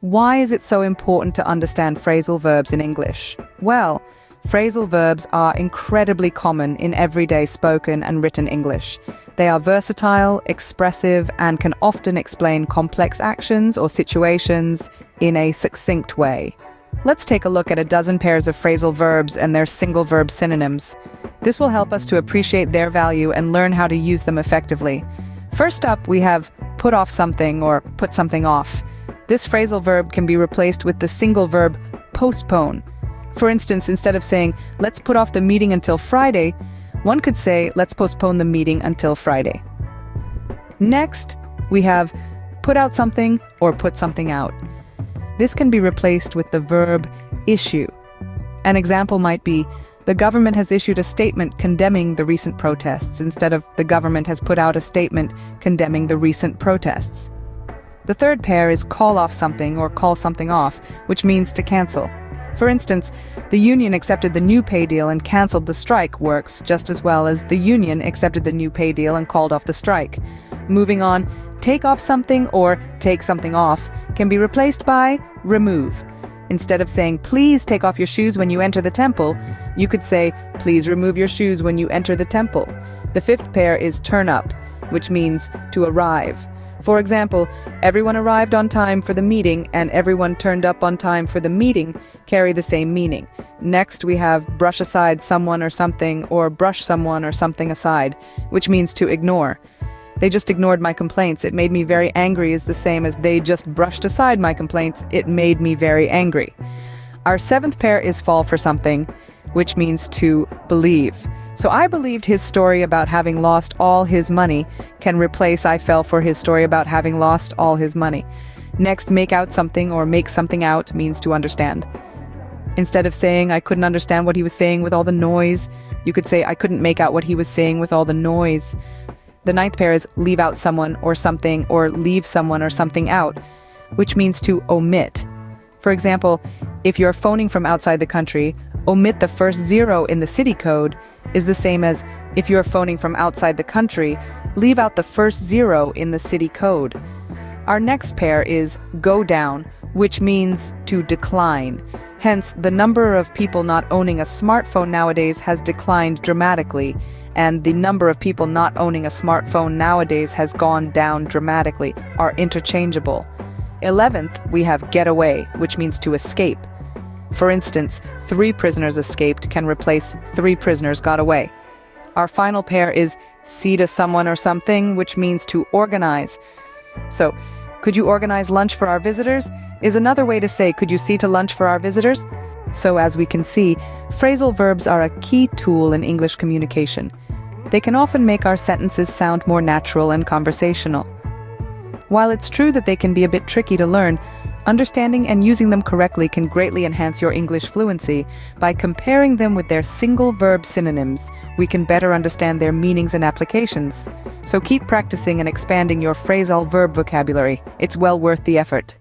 Why is it so important to understand phrasal verbs in English? Well, phrasal verbs are incredibly common in everyday spoken and written English. They are versatile, expressive, and can often explain complex actions or situations in a succinct way. Let's take a look at a dozen pairs of phrasal verbs and their single verb synonyms. This will help us to appreciate their value and learn how to use them effectively. First up, we have put off something or put something off. This phrasal verb can be replaced with the single verb postpone. For instance, instead of saying, let's put off the meeting until Friday, one could say, let's postpone the meeting until Friday. Next, we have put out something or put something out. This can be replaced with the verb issue. An example might be, the government has issued a statement condemning the recent protests, instead of the government has put out a statement condemning the recent protests. The third pair is call off something or call something off, which means to cancel. For instance, the union accepted the new pay deal and cancelled the strike works just as well as the union accepted the new pay deal and called off the strike. Moving on, take off something or take something off can be replaced by remove. Instead of saying, please take off your shoes when you enter the temple, you could say, please remove your shoes when you enter the temple. The fifth pair is turn up, which means to arrive. For example, everyone arrived on time for the meeting and everyone turned up on time for the meeting carry the same meaning. Next, we have brush aside someone or something or brush someone or something aside, which means to ignore. They just ignored my complaints. It made me very angry is the same as they just brushed aside my complaints. It made me very angry. Our seventh pair is fall for something, which means to believe. So I believed his story about having lost all his money can replace I fell for his story about having lost all his money. Next, make out something or make something out means to understand. Instead of saying I couldn't understand what he was saying with all the noise, you could say I couldn't make out what he was saying with all the noise. The ninth pair is leave out someone or something or leave someone or something out, which means to omit. For example, if you're phoning from outside the country, omit the first zero in the city code is the same as if you're phoning from outside the country, leave out the first zero in the city code. Our next pair is go down, which means to decline. Hence, the number of people not owning a smartphone nowadays has declined dramatically, and the number of people not owning a smartphone nowadays has gone down dramatically, are interchangeable. 11th, we have get away, which means to escape. For instance, 3 prisoners escaped can replace 3 prisoners got away. Our final pair is see to someone or something, which means to organize. So, could you organize lunch for our visitors? Is another way to say, could you see to lunch for our visitors? So as we can see, phrasal verbs are a key tool in English communication. They can often make our sentences sound more natural and conversational. While it's true that they can be a bit tricky to learn, understanding and using them correctly can greatly enhance your English fluency. By comparing them with their single verb synonyms, we can better understand their meanings and applications. So keep practicing and expanding your phrasal verb vocabulary. It's well worth the effort.